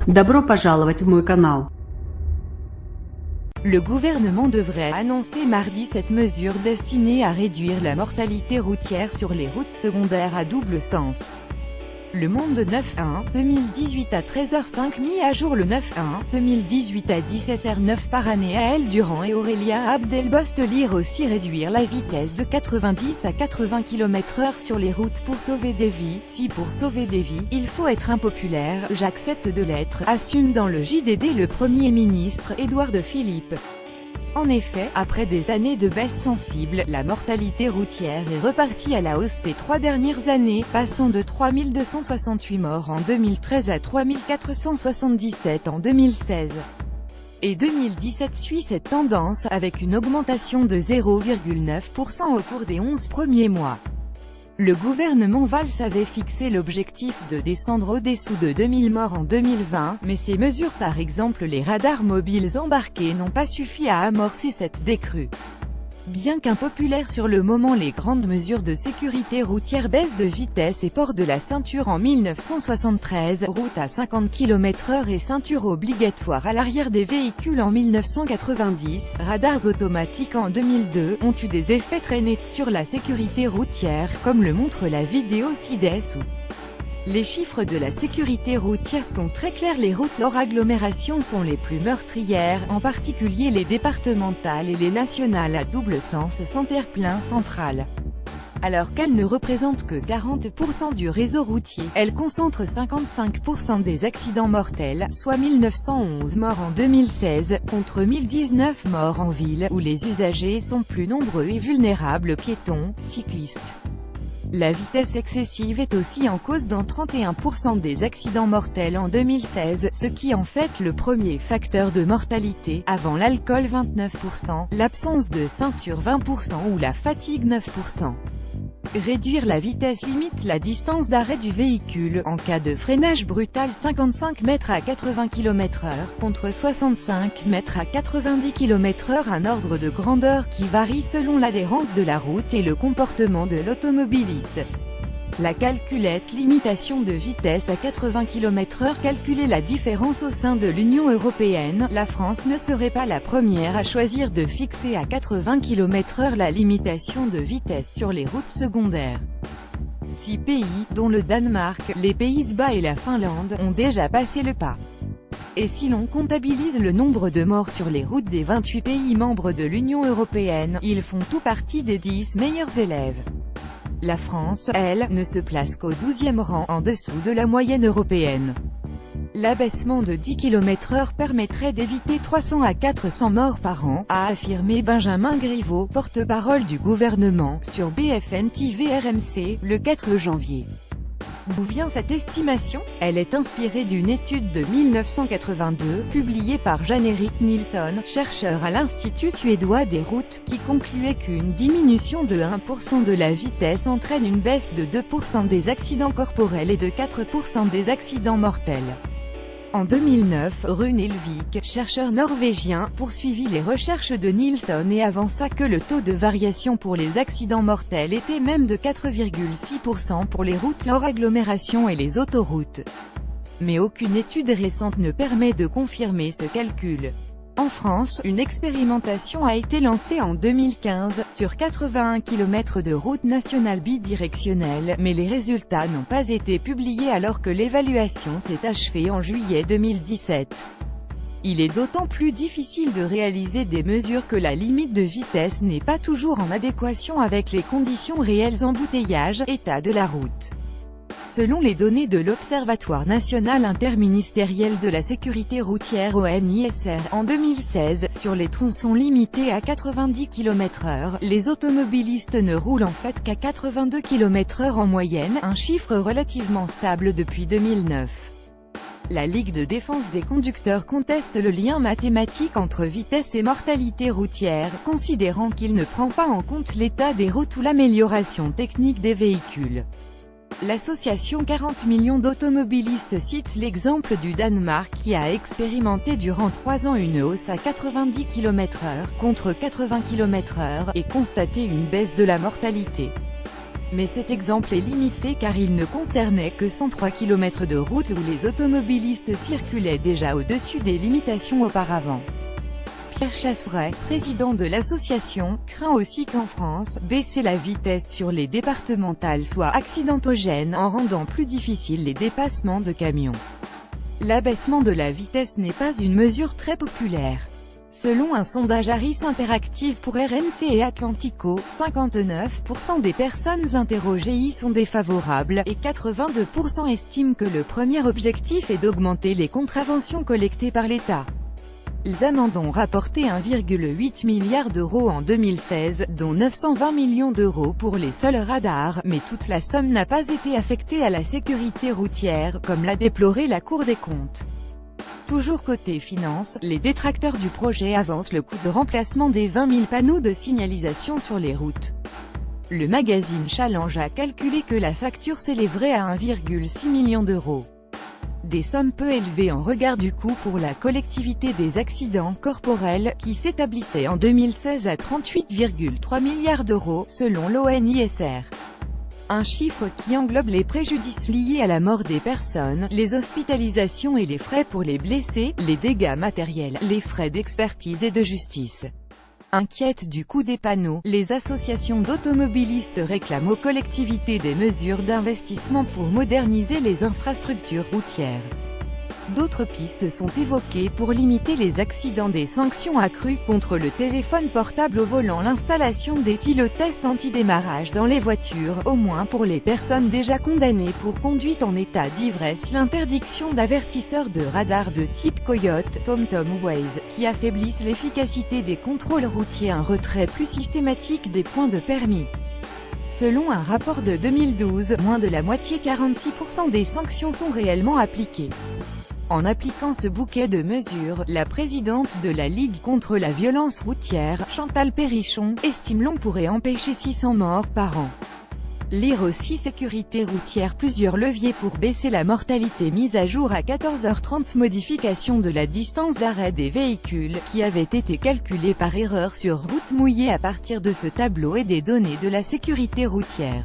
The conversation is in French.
Добро пожаловать в мой канал. Le gouvernement devrait annoncer mardi cette mesure destinée à réduire la mortalité routière sur les routes secondaires à double sens. Le Monde 9-1, 2018 à 13h05 mis à jour le 9-1, 2018 à 17h09 par année à El Durand et Aurélien Abdelbost lire aussi réduire la vitesse de 90 à 80 km/h sur les routes pour sauver des vies. Si pour sauver des vies, il faut être impopulaire, j'accepte de l'être, assume dans le JDD le Premier ministre, Édouard Philippe. En effet, après des années de baisse sensible, la mortalité routière est repartie à la hausse ces 3 dernières années, passant de 3268 morts en 2013 à 3477 en 2016. Et 2017 suit cette tendance, avec une augmentation de 0,9% au cours des 11 premiers mois. Le gouvernement Valls avait fixé l'objectif de descendre au-dessous de 2000 morts en 2020, mais ces mesures, par exemple les radars mobiles embarqués, n'ont pas suffi à amorcer cette décrue. Bien qu'impopulaires sur le moment, les grandes mesures de sécurité routière, baisse de vitesse et port de la ceinture en 1973, route à 50 km/h et ceinture obligatoire à l'arrière des véhicules en 1990, radars automatiques en 2002, ont eu des effets très nets sur la sécurité routière, comme le montre la vidéo ci-dessous. Les chiffres de la sécurité routière sont très clairs, les routes hors agglomération sont les plus meurtrières, en particulier les départementales et les nationales à double sens sans terre-plein central. Alors qu'elles ne représentent que 40% du réseau routier, elles concentrent 55% des accidents mortels, soit 1911 morts en 2016, contre 1019 morts en ville, où les usagers sont plus nombreux et vulnérables, piétons, cyclistes. La vitesse excessive est aussi en cause dans 31% des accidents mortels en 2016, ce qui en fait le premier facteur de mortalité, avant l'alcool 29%, l'absence de ceinture 20% ou la fatigue 9%. Réduire la vitesse limite la distance d'arrêt du véhicule, en cas de freinage brutal 55 mètres à 80 km/h, contre 65 mètres à 90 km/h, un ordre de grandeur qui varie selon l'adhérence de la route et le comportement de l'automobiliste. La calculette limitation de vitesse à 80 km/h calculait la différence au sein de l'Union européenne. La France ne serait pas la première à choisir de fixer à 80 km/h la limitation de vitesse sur les routes secondaires. 6 pays, dont le Danemark, les Pays-Bas et la Finlande, ont déjà passé le pas. Et si l'on comptabilise le nombre de morts sur les routes des 28 pays membres de l'Union européenne, ils font tout partie des 10 meilleurs élèves. La France, elle, ne se place qu'au 12e rang, en dessous de la moyenne européenne. L'abaissement de 10 km/h permettrait d'éviter 300 à 400 morts par an, a affirmé Benjamin Griveaux, porte-parole du gouvernement, sur BFM TV RMC, le 4 janvier. D'où vient cette estimation? Elle est inspirée d'une étude de 1982, publiée par Jan-Erik Nilsson, chercheur à l'Institut suédois des routes, qui concluait qu'une diminution de 1% de la vitesse entraîne une baisse de 2% des accidents corporels et de 4% des accidents mortels. En 2009, Rune Elvik, chercheur norvégien, poursuivit les recherches de Nilsson et avança que le taux de variation pour les accidents mortels était même de 4,6% pour les routes hors agglomération et les autoroutes. Mais aucune étude récente ne permet de confirmer ce calcul. En France, une expérimentation a été lancée en 2015, sur 81 km de route nationale bidirectionnelle, mais les résultats n'ont pas été publiés alors que l'évaluation s'est achevée en juillet 2017. Il est d'autant plus difficile de réaliser des mesures que la limite de vitesse n'est pas toujours en adéquation avec les conditions réelles embouteillage, état de la route. Selon les données de l'Observatoire national interministériel de la sécurité routière ONISR, en 2016, sur les tronçons limités à 90 km/h, les automobilistes ne roulent en fait qu'à 82 km/h en moyenne, un chiffre relativement stable depuis 2009. La Ligue de défense des conducteurs conteste le lien mathématique entre vitesse et mortalité routière, considérant qu'il ne prend pas en compte l'état des routes ou l'amélioration technique des véhicules. L'association 40 millions d'automobilistes cite l'exemple du Danemark qui a expérimenté durant 3 ans une hausse à 90 km/h, contre 80 km/h, et constaté une baisse de la mortalité. Mais cet exemple est limité car il ne concernait que 103 km de route où les automobilistes circulaient déjà au-dessus des limitations auparavant. Pierre Chasseret, président de l'association, craint aussi qu'en France, baisser la vitesse sur les départementales soit accidentogène en rendant plus difficile les dépassements de camions. L'abaissement de la vitesse n'est pas une mesure très populaire. Selon un sondage Harris Interactive pour RMC et Atlantico, 59% des personnes interrogées y sont défavorables, et 82% estiment que le premier objectif est d'augmenter les contraventions collectées par l'État. Ils en ont rapporté 1,8 milliard d'euros en 2016, dont 920 millions d'euros pour les seuls radars, mais toute la somme n'a pas été affectée à la sécurité routière, comme l'a déploré la Cour des comptes. Toujours côté finance, les détracteurs du projet avancent le coût de remplacement des 20 000 panneaux de signalisation sur les routes. Le magazine Challenge a calculé que la facture s'élèverait à 1,6 million d'euros. Des sommes peu élevées en regard du coût pour la collectivité des accidents corporels, qui s'établissait en 2016 à 38,3 milliards d'euros, selon l'ONISR. Un chiffre qui englobe les préjudices liés à la mort des personnes, les hospitalisations et les frais pour les blessés, les dégâts matériels, les frais d'expertise et de justice. Inquiètes du coût des panneaux, les associations d'automobilistes réclament aux collectivités des mesures d'investissement pour moderniser les infrastructures routières. D'autres pistes sont évoquées pour limiter les accidents, des sanctions accrues contre le téléphone portable au volant, l'installation des tests anti-démarrage dans les voitures, au moins pour les personnes déjà condamnées pour conduite en état d'ivresse, l'interdiction d'avertisseurs de radar de type Coyote, TomTom ou Waze, qui affaiblissent l'efficacité des contrôles routiers, un retrait plus systématique des points de permis. Selon un rapport de 2012, moins de la moitié, 46% des sanctions sont réellement appliquées. En appliquant ce bouquet de mesures, la présidente de la Ligue contre la violence routière, Chantal Perrichon, estime l'on pourrait empêcher 600 morts par an. Lire aussi sécurité routière, plusieurs leviers pour baisser la mortalité, mise à jour à 14h30, modification de la distance d'arrêt des véhicules, qui avait été calculée par erreur sur route mouillée à partir de ce tableau et des données de la sécurité routière.